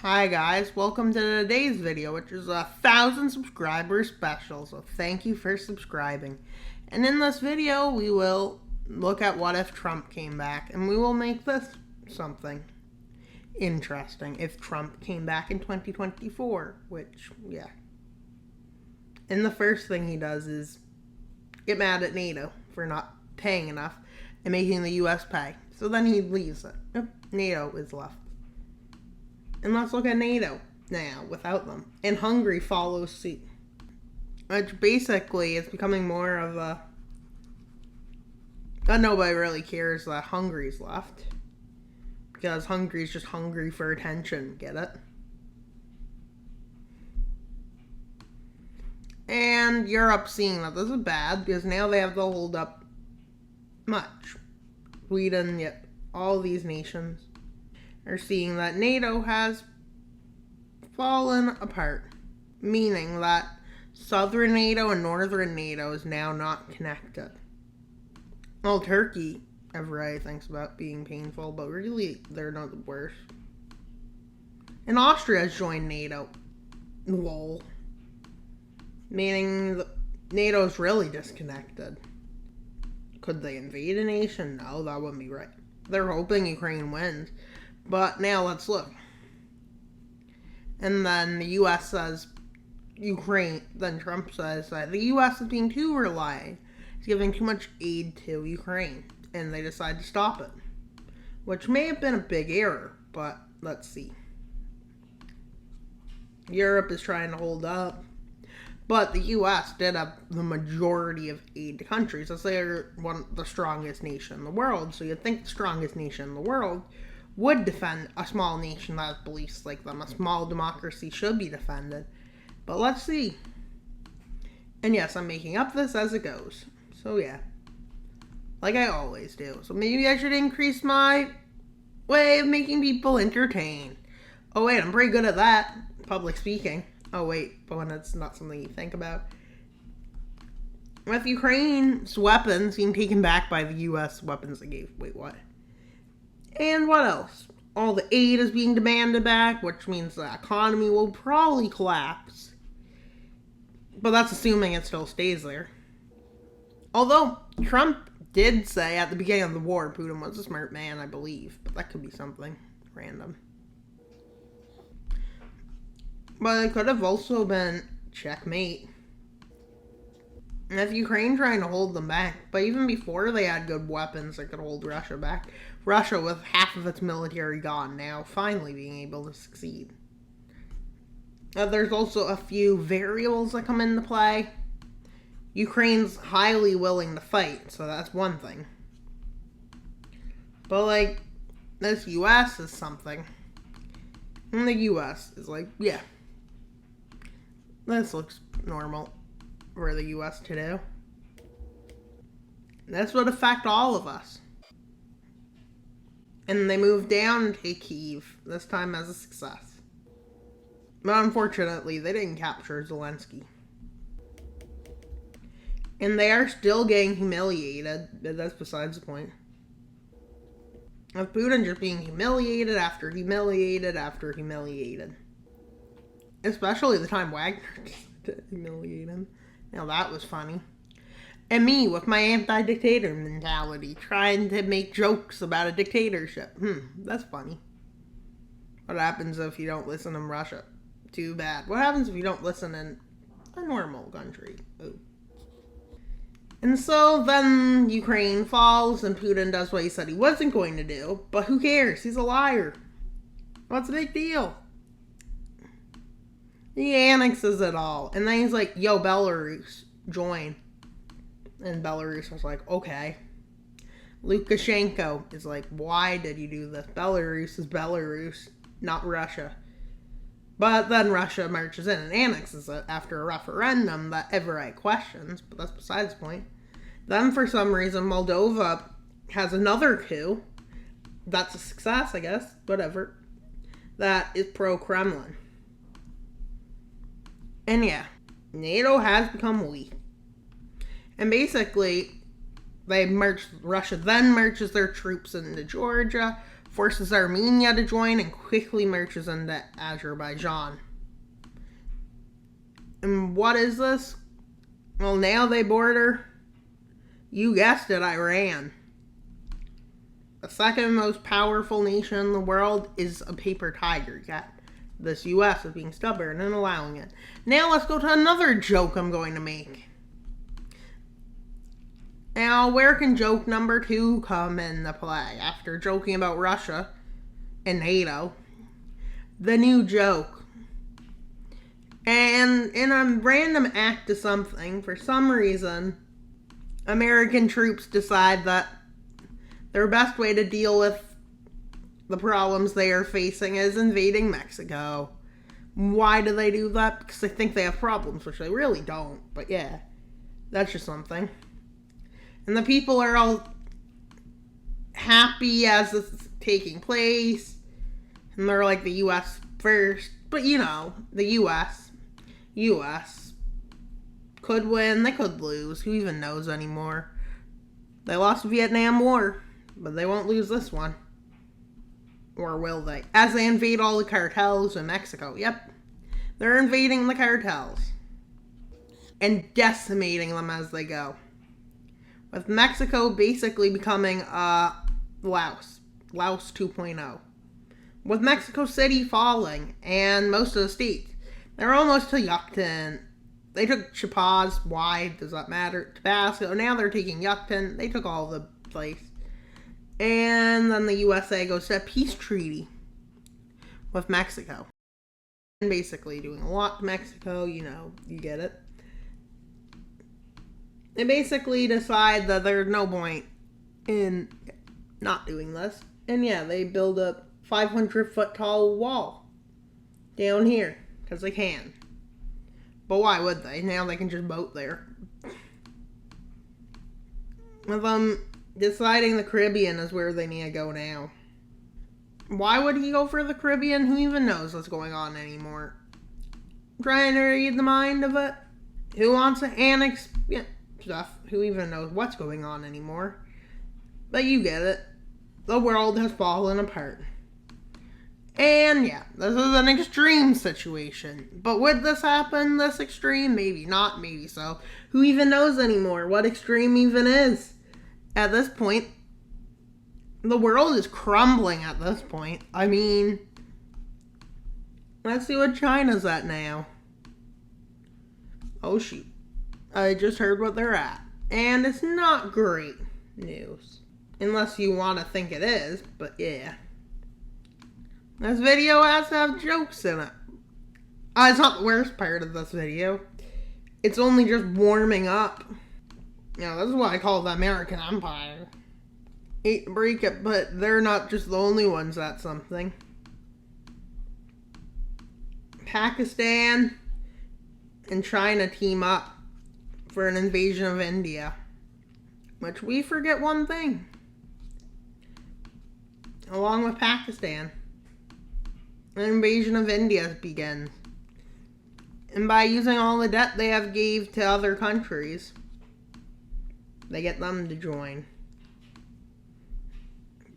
Hi guys, welcome to today's video, which is a 1,000 subscriber special, so thank you for subscribing. And in this video, we will look at what if Trump came back, and we will make this something interesting if Trump came back in 2024, which, yeah. And the first thing he does is get mad at NATO for not paying enough and making the US pay. So then he leaves it. Yep, NATO is left. And let's look at NATO now without them. And Hungary follows suit. Which basically is becoming more of a... nobody really cares that Hungary's left. Because Hungary's just hungry for attention. Get it? And Europe seeing that this is bad because now they have to hold up much. Sweden, yet all these nations are seeing that NATO has fallen apart, meaning that southern NATO and northern NATO is now not connected. Well, Turkey, everybody thinks about being painful, but really, they're not the worst. And Austria has joined NATO. Lol. Meaning NATO is really disconnected. Could they invade a nation? No, that wouldn't be right. They're hoping Ukraine wins. But now let's look. And then the U.S. says Ukraine. Then Trump says that the U.S. is being too reliant. It's giving too much aid to Ukraine. And they decide to stop it. Which may have been a big error. But let's see. Europe is trying to hold up. But the U.S. did have the majority of aid to countries. As they're the strongest nation in the world. So you'd think the strongest nation in the world would defend a small nation that has beliefs like them. A small democracy should be defended. But let's see. And yes, I'm making up this as it goes. So yeah. Like I always do. So maybe I should increase my way of making people entertained. Oh wait, I'm pretty good at that. Public speaking. Oh wait, but when it's not something you think about. With Ukraine's weapons being taken back by the U.S. weapons they gave. Wait, what? And what else? All the aid is being demanded back, which means the economy will probably collapse. But that's assuming it still stays there. Although, Trump did say at the beginning of the war, Putin was a smart man, I believe. But that could be something random. But it could have also been checkmate. And if Ukraine trying to hold them back, but even before they had good weapons that could hold Russia back, Russia with half of its military gone now, finally being able to succeed. There's also a few variables that come into play. Ukraine's highly willing to fight, so that's one thing. But like, this US is something. And the US is like, yeah. This looks normal for the U.S. to do. This would affect all of us. And they moved down to take Kyiv, this time as a success. But unfortunately, they didn't capture Zelensky. And they are still getting humiliated, but that's besides the point. Of Putin just being humiliated after humiliated after humiliated. Especially the time Wagner to humiliate him. Now that was funny. And me with my anti-dictator mentality, trying to make jokes about a dictatorship. That's funny. What happens if you don't listen in Russia? Too bad. What happens if you don't listen in a normal country? Ooh. And so then Ukraine falls and Putin does what he said he wasn't going to do. But who cares? He's a liar. What's the big deal? He annexes it all. And then he's like, yo, Belarus, join. And Belarus was like, okay. Lukashenko is like, why did you do this? Belarus is Belarus, not Russia. But then Russia marches in and annexes it after a referendum that everybody questions. But that's besides the point. Then for some reason, Moldova has another coup. That's a success, I guess. Whatever. That is pro-Kremlin. And yeah, NATO has become weak. And basically, Russia then marches their troops into Georgia, forces Armenia to join, and quickly marches into Azerbaijan. And what is this? Well, now they border, you guessed it, Iran. The second most powerful nation in the world is a paper tiger. Yet this U.S. is being stubborn and allowing it. Now let's go to another joke I'm going to make. Now, where can joke number 2 come into play after joking about Russia and NATO? The new joke. And in a random act of something, for some reason, American troops decide that their best way to deal with the problems they are facing is invading Mexico. Why do they do that? Because they think they have problems, which they really don't. But yeah, that's just something. And the people are all happy as this is taking place. And they're like, the U.S. first. But you know, the U.S. could win, they could lose. Who even knows anymore? They lost the Vietnam War, but they won't lose this one. Or will they? As they invade all the cartels in Mexico. Yep. They're invading the cartels. And decimating them as they go. With Mexico basically becoming Laos 2.0. With Mexico City falling, and most of the states. They're almost to Yucatan. They took Chiapas. Why does that matter? Tabasco. Now they're taking Yucatan. They took all the place. And then the USA goes to a peace treaty with Mexico. And basically doing a lot to Mexico. You know, you get it. They basically decide that there's no point in not doing this. And yeah, they build a 500-foot tall wall down here. Because they can. But why would they? Now they can just boat there. With them deciding the Caribbean is where they need to go now. Why would he go for the Caribbean? Who even knows what's going on anymore? I'm trying to read the mind of it. Who wants to annex stuff? Who even knows what's going on anymore? But you get it. The world has fallen apart. And yeah, this is an extreme situation. But would this happen, this extreme? Maybe not, maybe so. Who even knows anymore what extreme even is? At this point, the world is crumbling at this point. I mean, let's see what China's at now. Oh shoot. I just heard what they're at. And it's not great news. Unless you want to think it is, but yeah. This video has to have jokes in it. It's not the worst part of this video. It's only just warming up. You know, this is what I call the American Empire. Hate to break it, but they're not just the only ones at something. Pakistan and China team up for an invasion of India. Which we forget one thing. Along with Pakistan. An invasion of India begins. And by using all the debt they have gave to other countries, they get them to join.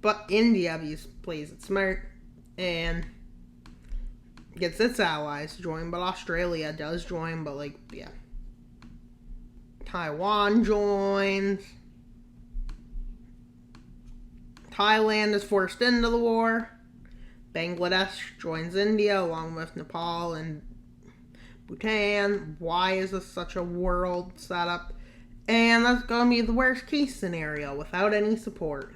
But India plays it smart and gets its allies to join. But Australia does join, but like, yeah. Taiwan joins. Thailand is forced into the war. Bangladesh joins India along with Nepal and Bhutan. Why is this such a world setup? And that's going to be the worst case scenario without any support.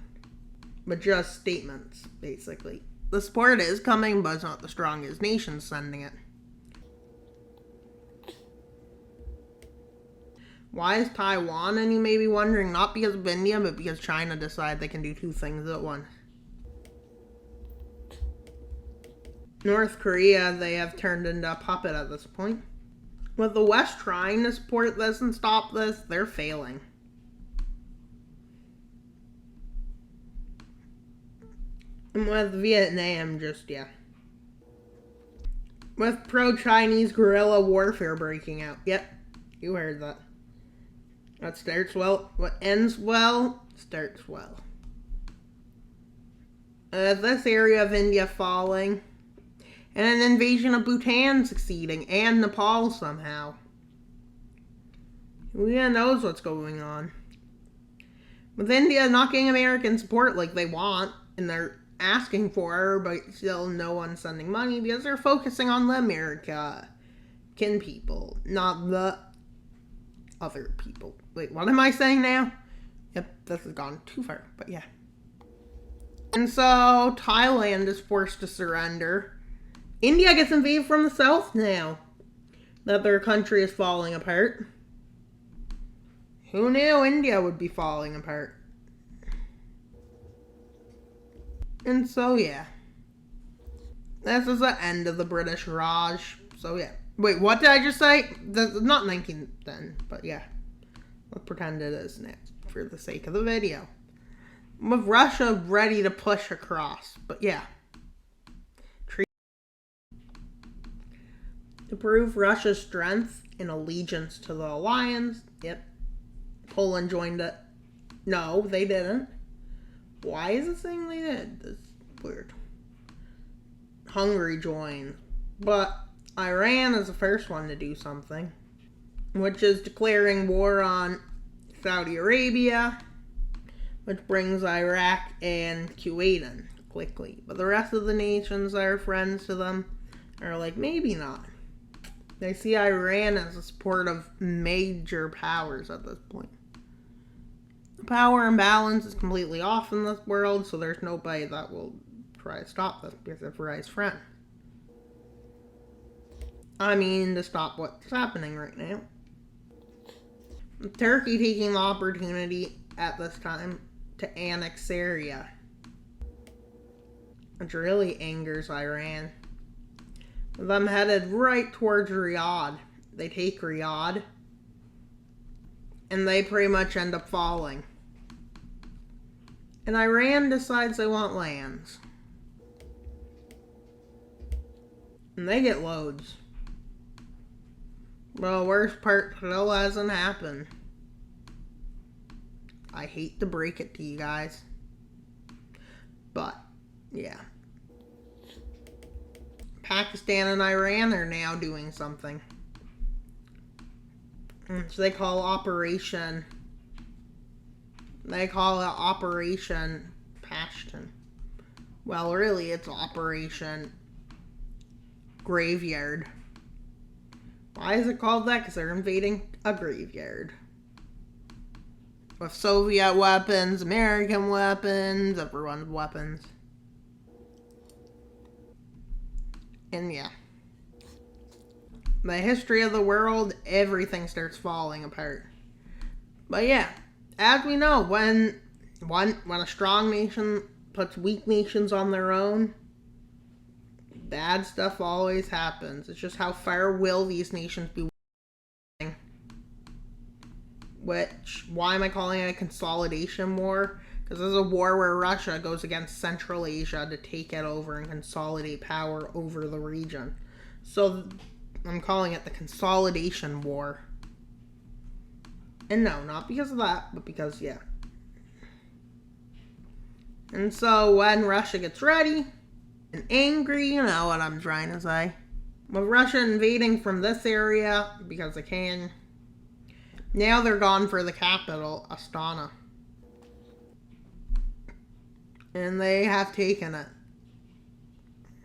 But just statements, basically. The support is coming, but it's not the strongest nation sending it. Why is Taiwan? And you may be wondering, not because of India, but because China decided they can do two things at once. North Korea, they have turned into a puppet at this point. With the West trying to support this and stop this, they're failing. And with Vietnam, just, yeah. With pro-Chinese guerrilla warfare breaking out. Yep, you heard that. What starts well, what ends well, starts well. This area of India falling, and an invasion of Bhutan succeeding, and Nepal somehow. Who even knows what's going on? With India not getting American support like they want, and they're asking for, but still no one's sending money because they're focusing on the American people, not the other people. Wait, what am I saying now? Yep, this has gone too far, but yeah. And so, Thailand is forced to surrender. India gets invaded from the south now that their country is falling apart. Who knew India would be falling apart? And so, yeah. This is the end of the British Raj. So, yeah. Wait, what did I just say? That's not 1910, but yeah. Let's pretend it is next for the sake of the video. With Russia ready to push across. But yeah. To prove Russia's strength and allegiance to the alliance, yep. Poland joined it. No, they didn't. Why is it saying they did? That's weird. Hungary joined. But Iran is the first one to do something, which is declaring war on Saudi Arabia, which brings Iraq and Kuwait in quickly. But the rest of the nations that are friends to them are like, maybe not. They see Iran as a support of major powers at this point. The power imbalance is completely off in this world, so there's nobody that will try to stop this because of Iran's friend. I mean, to stop what's happening right now. Turkey taking the opportunity at this time to annex Syria, which really angers Iran. Them headed right towards Riyadh. They take Riyadh, and they pretty much end up falling. And Iran decides they want lands. And they get loads. Well, the worst part still hasn't happened. I hate to break it to you guys. But, yeah. Pakistan and Iran are now doing something. So they call Operation Pashtun. Well, really, it's Operation Graveyard. Why is it called that? Because they're invading a graveyard. With Soviet weapons, American weapons, everyone's weapons. And yeah. The history of the world, everything starts falling apart. But yeah, as we know, when a strong nation puts weak nations on their own, bad stuff always happens. It's just how far will these nations be willing? Why am I calling it a consolidation war? Because this is a war where Russia goes against Central Asia to take it over and consolidate power over the region. So I'm calling it the Consolidation War. And no, not because of that, but because, yeah. And so when Russia gets ready and angry, you know what I'm trying to say. With Russia invading from this area because they can, now they're gone for the capital, Astana. And they have taken it.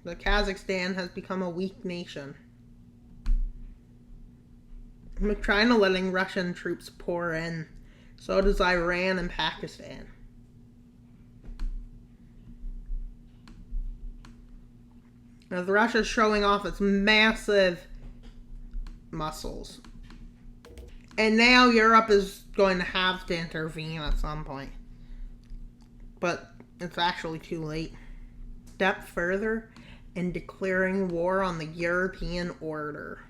The Kazakhstan has become a weak nation. I'm trying to letting Russian troops pour in. So does Iran and Pakistan. As Russia's showing off its massive muscles. And now Europe is going to have to intervene at some point. But it's actually too late. Step further in declaring war on the European order.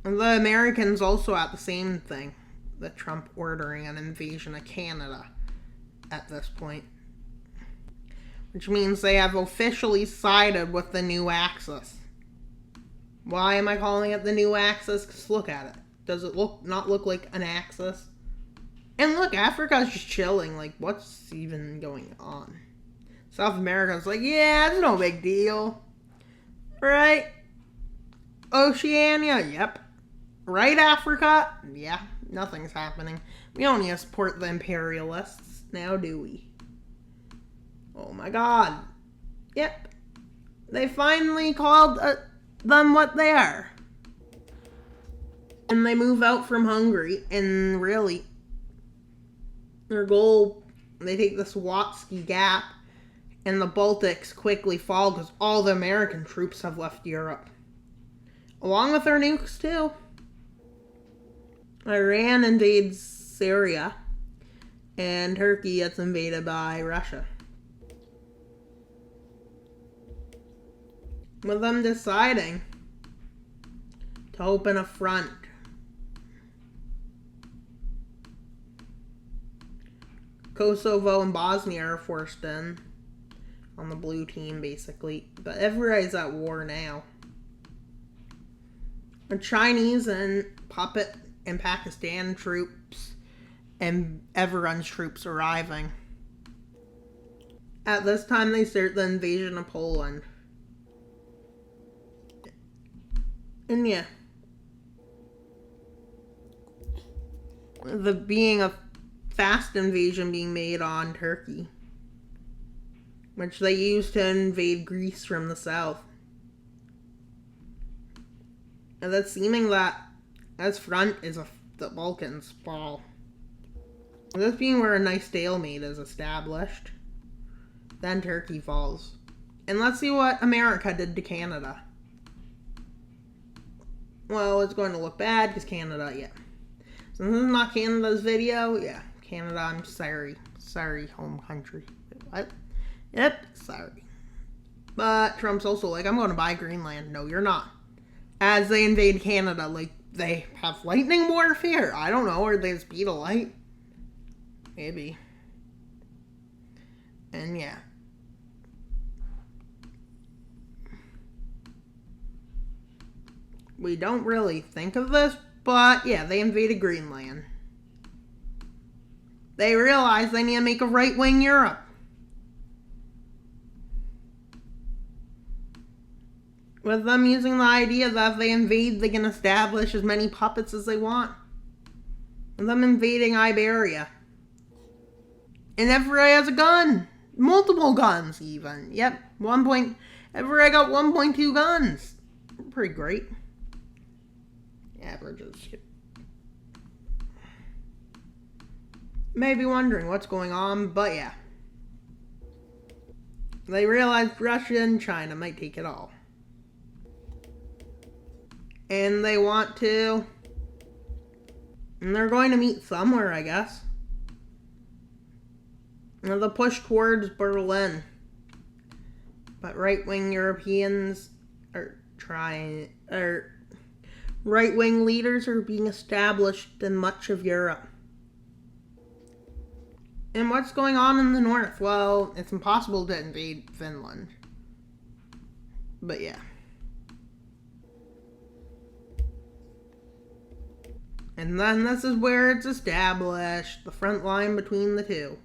And the Americans also at the same thing. The Trump ordering an invasion of Canada at this point. Which means they have officially sided with the new Axis. Why am I calling it the new Axis? Because look at it. Does it not look like an axis? And look, Africa's just chilling. Like, what's even going on? South America's like, yeah, it's no big deal. Right? Oceania, yep. Right, Africa? Yeah, nothing's happening. We don't need to support the imperialists now, do we? Oh my god. Yep. They finally called them what they are. And they move out from Hungary, and really, their goal, they take the Swatsky Gap, and the Baltics quickly fall because all the American troops have left Europe. Along with their nukes, too. Iran invades Syria, and Turkey gets invaded by Russia. With them deciding to open a front. Kosovo and Bosnia are forced in on the blue team, basically. But everybody's at war now. The Chinese and puppet and Pakistan troops and everyone's troops arriving. At this time, they start the invasion of Poland. And yeah. The being a fast invasion being made on Turkey, which they used to invade Greece from the south. And that's seeming that as front is the Balkans fall. This being where a nice stalemate is established. Then Turkey falls. And let's see what America did to Canada. Well, it's going to look bad because Canada, yeah. Since this is not Canada's video, yeah. Canada, I'm sorry. Sorry, home country. What? Yep, sorry. But Trump's also like, I'm going to buy Greenland. No, you're not. As they invade Canada, like, they have lightning warfare. I don't know, or they the speed of light. Maybe. And yeah. We don't really think of this, but yeah, they invaded Greenland. They realized they need to make a right-wing Europe. With them using the idea that if they invade, they can establish as many puppets as they want. With them invading Iberia. And everybody has a gun. Multiple guns, even. Yep, everybody got 1.2 guns. Pretty great. Averages. May be wondering what's going on, but yeah. They realized Russia and China might take it all. And they want to. And they're going to meet somewhere, I guess. And they'll push towards Berlin. But right-wing Europeans are trying. Right-wing leaders are being established in much of Europe. And what's going on in the north? Well, it's impossible to invade Finland. But yeah. And then this is where it's established, the front line between the two.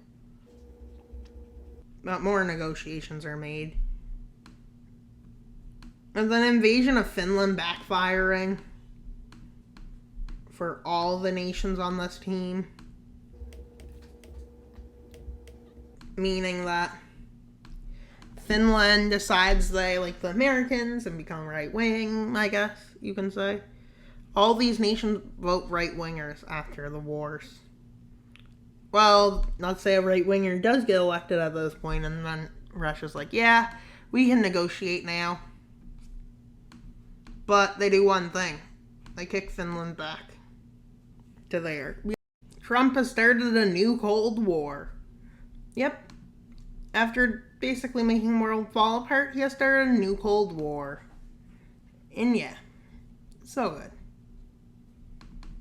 But more negotiations are made. And then invasion of Finland backfiring for all the nations on this team. Meaning that Finland decides they like the Americans and become right-wing, I guess you can say. All these nations vote right-wingers after the wars. Well, let's say a right-winger does get elected at this point, and then Russia's like, yeah, we can negotiate now. But they do one thing. They kick Finland back to there. Trump has started a new Cold War. Yep. After basically making the world fall apart, he has started a new Cold War. And yeah, so good.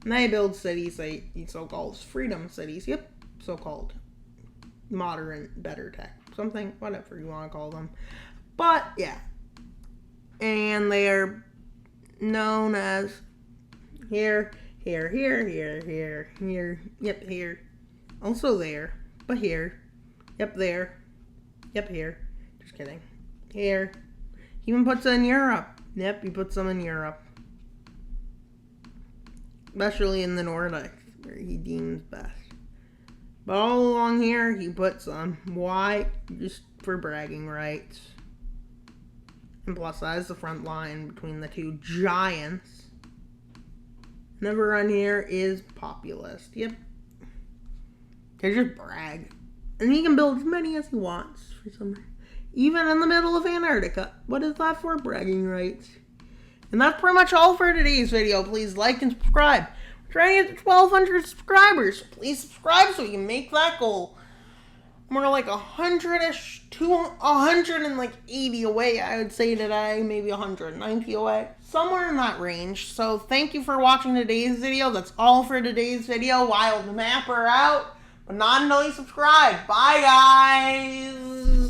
And they build cities, so-called freedom cities. Yep, so-called modern, better tech. Something, whatever you want to call them. But, yeah. And they are known as here, yep, here. Also there, but here, yep, there. Yep, here. Just kidding. Here. He even puts it in Europe. Yep, he puts them in Europe. Especially in the Nordics, where he deems best. But all along here, he puts them. Why? Just for bragging rights. And plus, that is the front line between the two giants. Everyone here is populist. Yep. They just brag. And he can build as many as he wants for some reason. Even in the middle of Antarctica. What is that for? Bragging rights. And that's pretty much all for today's video. Please like and subscribe. We're trying to get to 1,200 subscribers. Please subscribe so we can make that goal. We're like 100-ish to 180 away, I would say today. Maybe 190 away. Somewhere in that range. So thank you for watching today's video. That's all for today's video. Wild Mapper out. But not until you subscribe. Bye, guys.